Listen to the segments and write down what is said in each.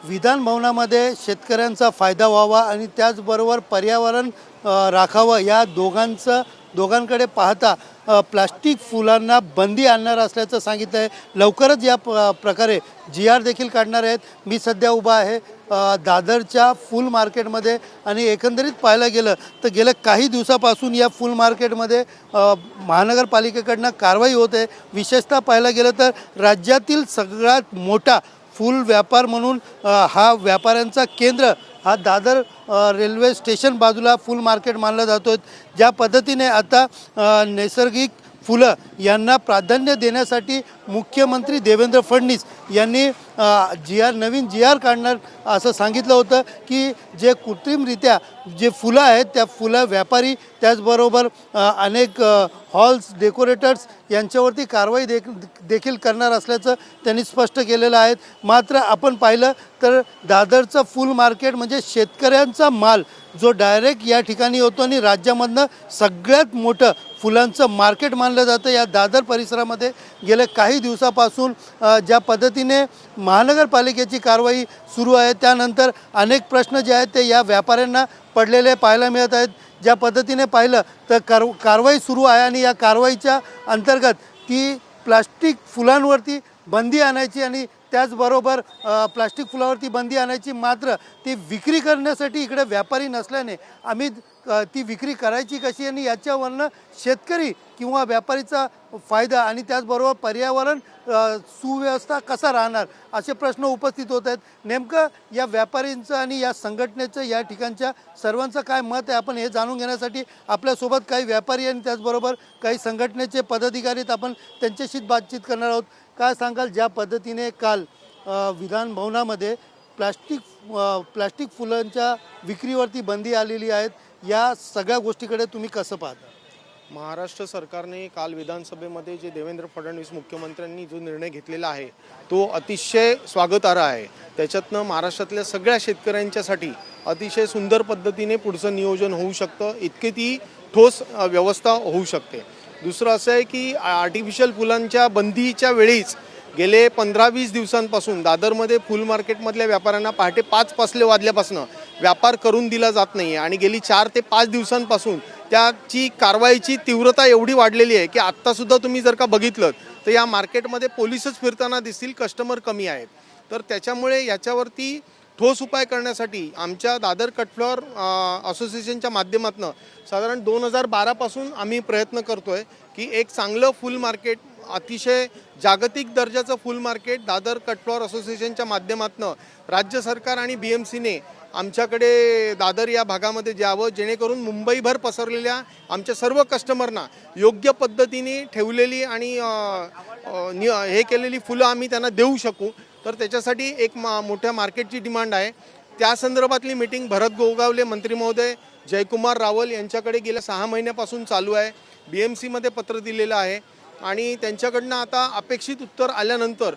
विधान भवनामध्ये शेतकऱ्यांचा फायदा व्हावा आणि त्याचबरोबर पर्यावरण राखावं या दोघांकडे पाहता प्लास्टिक फुलांना बंदी आणणार असल्याचं सांगितलं आहे। लवकरच या प्रकारे GR देखील काढणार आहेत। मी सध्या उभा आहे दादरच्या फूल मार्केटमध्ये आणि एकंदरीत पाहायला गेलं तर गेल्या काही दिवसापासून या फूल मार्केटमध्ये महानगरपालिकेकडनं कारवाई होत आहे। विशेषतः पाहायला गेलं तर राज्यातील सगळ्यात मोठा फूल व्यापार म्हणून हा व्यापाऱ्यांचा केंद्र हा दादर रेल्वे स्टेशन बाजूला फूल मार्केट मानला जातो। ज्या पद्धतीने आता नैसर्गिक फुलं यांना प्राधान्य देण्यासाठी मुख्यमंत्री देवेंद्र फडणवीस यांनी नवीन GR काढणार असं सांगितलं होतं की जे कृत्रिमरित्या जे फुलं आहेत त्या फुलं व्यापारी त्याचबरोबर अनेक हॉल्स डेकोरेटर्स यांच्यावरती कारवाई देखील करणार असल्याचं त्यांनी स्पष्ट केलेलं आहे। मात्र आपण पाहिलं तर दादरचं फूल मार्केट म्हणजे शेतकऱ्यांचा माल जो डायरेक्ट या ठिकाणी होतो आणि राज्यामधनं सगळ्यात मोठं फुलांचं मार्केट मानलं जातं। या दादर परिसरामध्ये गेल्या काही दिवसापासून ज्या पद्धतीने महानगरपालिकेची कारवाई सुरू आहे त्यानंतर अनेक प्रश्न जे आहेत ते या व्यापाऱ्यांना पडलेले पाहायला मिळत आहेत। ज्या पद्धतीने पाहिलं तर कारवाई सुरू आहे आणि या कारवाईच्या अंतर्गत ती प्लास्टिक फुलांवरती बंदी आणायची आणि त्याचबरोबर प्लास्टिक फुलावरती बंदी आणायची, मात्र ती विक्री करण्यासाठी इकडे व्यापारी नसल्याने आम्ही ती विक्री करायची कशी आणि याच्यावरनं शेतकरी किंवा व्यापारीचा फायदा आणि त्याचबरोबर पर्यावरण सुव्यवस्था कसा राहणार असे प्रश्न उपस्थित होत आहेत। नेमकं या व्यापाऱ्यांचं आणि या संघटनेचं या ठिकाणच्या सर्वांचं काय मत आहे आपण हे जाणून घेण्यासाठी आपल्यासोबत काही व्यापारी आणि त्याचबरोबर काही संघटनेचे पदाधिकारी आपण त्यांच्याशीच बातचीत करणार आहोत। काय सांगाल ज्या पद्धतीने काल विधान भवनामध्ये प्लास्टिक फुलांच्या विक्रीवरती बंदी आलेली आहे, या सगळ्या गोष्टीकडे तुम्ही कसं पाहता? महाराष्ट्र सरकारने काल विधानसभेमध्ये जे देवेंद्र फडणवीस मुख्यमंत्र्यांनी जो निर्णय घेतलेला आहे तो अतिशय स्वागतार्ह आहे। त्याच्यातनं महाराष्ट्रातल्या सगळ्या शेतकऱ्यांच्यासाठी अतिशय सुंदर पद्धतीने पुढचं नियोजन होऊ शकतं, इतकी ती ठोस व्यवस्था होऊ शकते। दुसरं असं आहे की आर्टिफिशियल फुलांच्या बंदीच्या वेळीच गेले 15-20 दिवसांपासून दादरमध्ये फुल मार्केटमधल्या व्यापाऱ्यांना पहाटे 5 वाजल्यापासून व्यापार करून दिला जात नाही आहे आणि गेली 4 ते 5 दिवसांपासून त्याची कारवाईची तीव्रता एवढी वाढलेली आहे की आत्तासुद्धा तुम्ही जर का बघितलं तर या मार्केटमध्ये पोलीसच फिरताना दिसतील, कस्टमर कमी आहेत। तर त्याच्यामुळे याच्यावरती ठोस उपाय करण्यासाठी आमच्या दादर कटफ्लॉवर असोसिएशनच्या माध्यमातून साधारण 2012 पासून आम्ही प्रयत्न करतोय की एक चांगलं फुल मार्केट, अतिशय जागतिक दर्जाचं फुल मार्केट दादर कटफ्लॉवर असोसिएशनच्या माध्यमातून राज्य सरकार आणि BMCने आमच्याकडे दादर या भागामध्ये द्यावं, जेणेकरून मुंबईभर पसरलेल्या आमच्या सर्व कस्टमरना योग्य पद्धतीने ठेवलेली आणि हे केलेली फुलं आम्ही त्यांना देऊ शकू। तर त्याच्यासाठी एक मोठ्या मार्केटची डिमांड आहे। त्या संदर्भातली मीटिंग भरत गोगावले मंत्री महोदय, जयकुमार रावल यांच्याकडे गेल्या 6 महिन्यापासून चालू आहे। BMCमध्ये पत्र दिलेलं आहे आणि त्यांच्याकडनं आता अपेक्षित उत्तर आल्यानंतर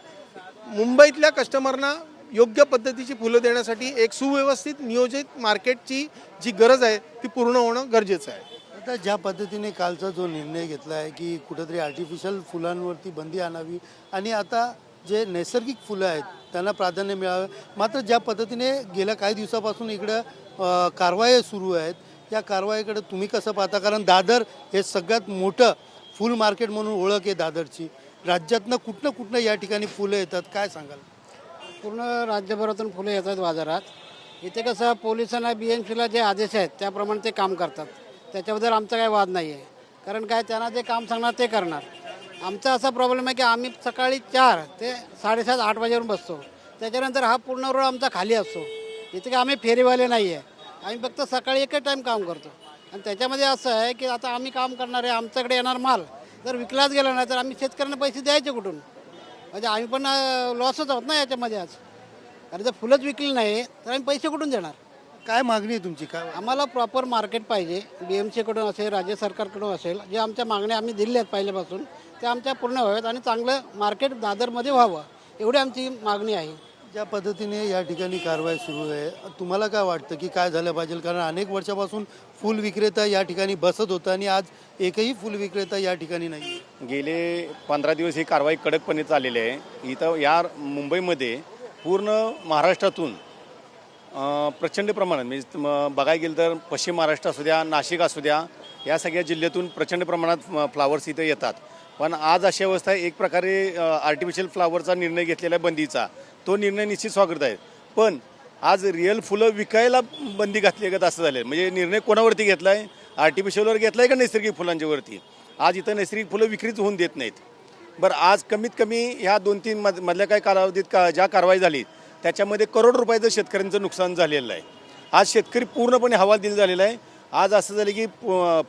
मुंबईतल्या कस्टमरना योग्य पद्धतीची फुलं देण्यासाठी एक सुव्यवस्थित नियोजित मार्केटची जी गरज आहे ती पूर्ण होणं गरजेचं आहे। आता ज्या पद्धतीने कालचा जो निर्णय घेतला आहे की कुठेतरी आर्टिफिशियल फुलांवरती बंदी आणावी आणि आता जे नैसर्गिक फुलं आहेत त्यांना प्राधान्य मिळावं, मात्र ज्या पद्धतीने गेल्या काही दिवसापासून इकडं कारवाई सुरू आहेत त्या कारवाईकडे तुम्ही कसं पाहता? कारण दादर हे सगळ्यात मोठं फुल मार्केट म्हणून ओळख आहे दादरची, राज्यातनं कुठनं या ठिकाणी फुलं येतात, काय सांगाल? पूर्ण राज्यभरातून फुलं येतात बाजारात। इथे कसं पोलिसांना BMCला जे आदेश आहेत त्याप्रमाणे ते काम करतात, त्याच्याबद्दल आमचा काही वाद नाही आहे। कारण काय त्यांना जे काम सांगणार ते करणार। आमचा असा प्रॉब्लेम आहे की आम्ही सकाळी 4 ते 7:30-8 वाजेवरून बसतो, त्याच्यानंतर हा पूर्ण रोड आमचा खाली असतो। इथे काय आम्ही फेरीवाले नाही आहे, आम्ही फक्त सकाळी एकच टाईम काम करतो आणि त्याच्यामध्ये असं आहे की आता आम्ही काम करणार आहे, आमच्याकडे येणार माल जर विकलाच गेला नाही तर आम्ही शेतकऱ्यांना पैसे द्यायचे कुठून? म्हणजे आम्ही पण लॉसच आहोत ना याच्यामध्ये आज। कारण जर फुलंच विकली नाही तर आम्ही पैसे कुठून देणार? काय मागणी आहे तुमची? काय आम्हाला प्रॉपर मार्केट पाहिजे, BMCकडून असेल राज्य सरकारकडून असेल, जे आमच्या मागण्या आम्ही दिल्या आहेत पहिल्यापासून त्या आमच्या पूर्ण व्हाव्यात आणि चांगलं मार्केट दादरमध्ये व्हावं एवढी आमची मागणी आहे। ज्या पद्धतीने या ठिकाणी कारवाई सुरू आहे तुम्हाला काय वाटतं की काय झालं पाहिजे? कारण अनेक वर्षापासून फूल विक्रेता या ठिकाणी बसत होता आणि आज एकही फूल विक्रेता या ठिकाणी नाही। गेले 15 दिवस ही कारवाई कडकपणे चाललेली आहे। इथं या मुंबईमध्ये पूर्ण महाराष्ट्रातून प्रचंड प्रमाणात म्हणजे बघायला गेलं तर पश्चिम महाराष्ट्र असू द्या, नाशिक असू द्या, या सगळ्या जिल्ह्यातून प्रचंड प्रमाणात फ्लावर्स इथे येतात. पण आज अशी अवस्था आहे, एक प्रकारे आर्टिफिशियल फ्लावरचा निर्णय घेतलेला आहे बंदीचा, तो निर्णय निश्चित स्वागत आहे. पण आज रिअल फुलं विकायला बंदी घातली आहे का असं झालं. म्हणजे निर्णय कोणावरती घेतला आहे, आर्टिफिशियलवर घेतला आहे का नैसर्गिक फुलांच्यावरती. आज इथं नैसर्गिक फुलं विक्रीच होऊन देत नाहीत. बरं, आज कमीत कमी ह्या 2-3 मधल्या काही कालावधीत ज्या कारवाई झाली त्याच्यामध्ये करोड रुपयाचं शेतकऱ्यांचं नुकसान झालेलं आहे. आज शेतकरी पूर्णपणे हवालदिल झालेला आहे. आज असं झालं की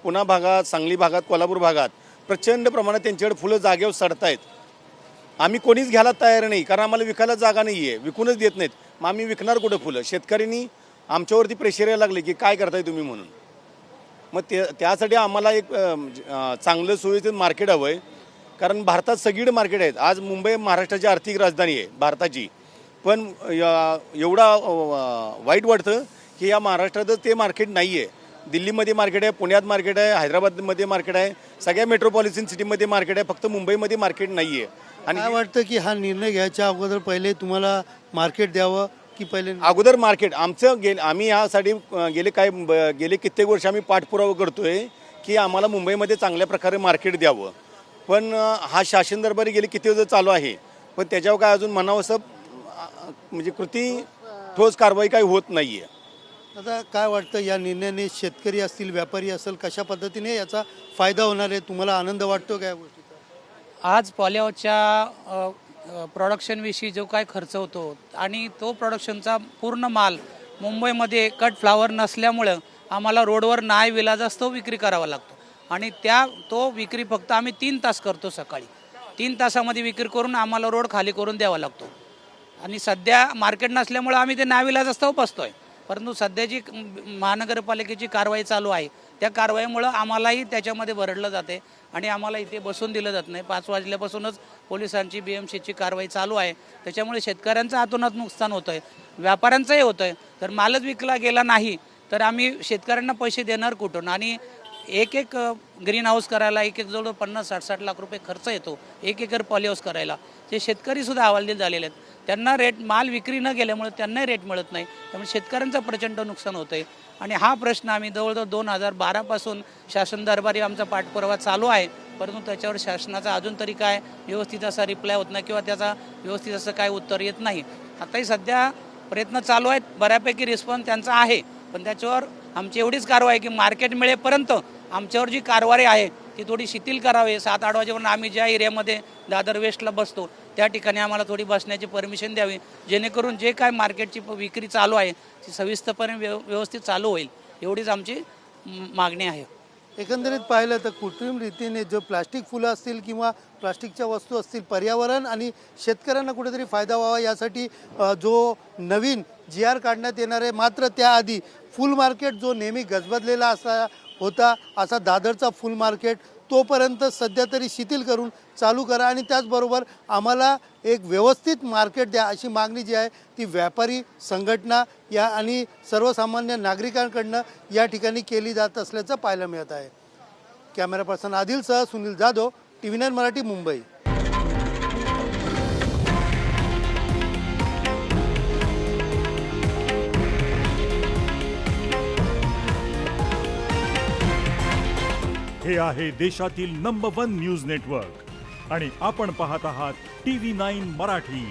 पुणा भागात, सांगली भागात, कोल्हापूर भागात प्रचंड प्रमाणात त्यांच्याकडे फुलं जागेवर सडत आहेत. आम्ही कोणीच घ्यायला तयार नाही, कारण आम्हाला विकायला जागा नाही आहे, विकूनच देत नाहीत. मग आम्ही विकणार कुठं फुलं. शेतकऱ्यांनी आमच्यावरती प्रेशर यायला लागले की काय करताय तुम्ही म्हणून. मग त्यासाठी आम्हाला एक चांगलं सुव्यवस्थित मार्केट हवं आहे. कारण भारतात सगळीकडे मार्केट आहेत. आज मुंबई महाराष्ट्राची आर्थिक राजधानी आहे भारताची. पण एवढा वाईट वाटतं की या महाराष्ट्रातच ते मार्केट नाही आहे. दिल्लीमध्ये मार्केट आहे, पुण्यात मार्केट आहे, हैदराबादमध्ये मार्केट आहे, सगळ्या मेट्रोपॉलिटन सिटीमध्ये मार्केट आहे, फक्त मुंबईमध्ये मार्केट नाही आहे. आणि काय आणि वाटतं की हा निर्णय घ्यायच्या अगोदर पहिले तुम्हाला मार्केट द्यावं की पहिले अगोदर मार्केट आमचं आम्ही यासाठी गेले कित्येक वर्ष आम्ही पाठपुरावा करतोय की आम्हाला मुंबईमध्ये चांगल्या प्रकारे मार्केट द्यावं. पण हा शासन दरबारी गेले किती दिवस चालू आहे, पण त्याच्यावर काय अजून म्हणावं असं म्हणजे ठोस कारवाई काही होत नाही आहे. आता काय वाटतं या निर्णयाने शेतकरी असतील, व्यापारी असेल, कशा पद्धतीने याचा फायदा होणार आहे, तुम्हाला आनंद वाटतो का या गोष्टीचा? आज पॉलिहाऊसच्या प्रोडक्शनविषयी जो काय खर्च होतो आणि तो प्रोडक्शनचा पूर्ण माल मुंबईमध्ये कट फ्लावर नसल्यामुळं आम्हाला रोडवर नाही विलाजास तो विक्री करावा लागतो. आणि तो विक्री फक्त आम्ही 3 तास करतो. सकाळी 3 तासामध्ये विक्री करून आम्हाला रोड खाली करून द्यावा लागतो. आणि सध्या मार्केट नसल्यामुळं आम्ही ते नाविलाजास्तव बसतोय. परंतु सध्याची महानगरपालिकेची कारवाई चालू आहे, त्या कारवाईमुळं आम्हालाही त्याच्यामध्ये भरडलं जाते आणि आम्हाला इथे बसून दिलं जात नाही. 5 वाजल्यापासूनच पोलिसांची BMCची कारवाई चालू आहे. त्याच्यामुळे शेतकऱ्यांचं आतोनात नुकसान होतं आहे, व्यापाऱ्यांचंही होतं आहे. तर मालच विकला गेला नाही तर आम्ही शेतकऱ्यांना पैसे देणार कुठून. आणि एक ग्रीन हाऊस करायला एक जवळ 50-60 लाख रुपये खर्च येतो, 1 एकर पॉली हाऊस करायला. जे शेतकरीसुद्धा हवालदिल झालेले आहेत, त्यांना माल विक्री न गेल्यामुळे त्यांनाही रेट मिळत नाही. त्यामुळे शेतकऱ्यांचं प्रचंड नुकसान होतं आहे. आणि हा प्रश्न आम्ही जवळजवळ 2012पासून शासन दरबारी आमचा पाठपुरावा चालू आहे. परंतु त्याच्यावर शासनाचा अजून तरी काय व्यवस्थित असा रिप्लाय होत नाही किंवा त्याचा व्यवस्थित असं काय उत्तर येत नाही. आताही सध्या प्रयत्न चालू आहेत, बऱ्यापैकी रिस्पॉन्स त्यांचा आहे. पण त्याच्यावर आमची एवढीच कारवाई की मार्केट मिळेपर्यंत आमच्यावर जी कारवाई आहे ती थोडी शिथिल करावी. 7-8 वाजेपर्यंत आम्ही ज्या एरियामध्ये दादर वेस्टला बसतो त्या ठिकाणी आम्हाला थोडी बसण्याची परमिशन द्यावी, जेणेकरून जे काय मार्केटची विक्री चालू आहे ती सविस्तरपणे व्यवस्थित चालू होईल, एवढीच आमची मागणी आहे. एकंदरीत पाहिलं तर कृत्रिम रीतीने जो प्लास्टिक फुलं असतील किंवा प्लास्टिकच्या वस्तू असतील, पर्यावरण आणि शेतकऱ्यांना कुठेतरी फायदा व्हावा यासाठी जो नवीन GR काढण्यात येणार आहे. मात्र त्याआधी फुल मार्केट जो नेहमी गजबजलेला होता असा दादरचा फुल मार्केट तोपर्यंत सध्या तरी शिथिल करून चालू करा आणि त्याचबरोबर आम्हाला एक व्यवस्थित मार्केट द्या अशी मागणी जी आहे ती व्यापारी संघटना या आणि सर्वसामान्य नागरिकांकडनं या ठिकाणी केली जात असल्याचं पाहायला मिळत आहे. कॅमेरा पर्सन आदिलसह सुनील जाधव, TV9 मराठी, मुंबई. हे आहे देशातील नंबर 1 न्यूज नेटवर्क आणि आपण पाहत आहात TV9 मराठी,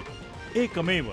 एकमेव.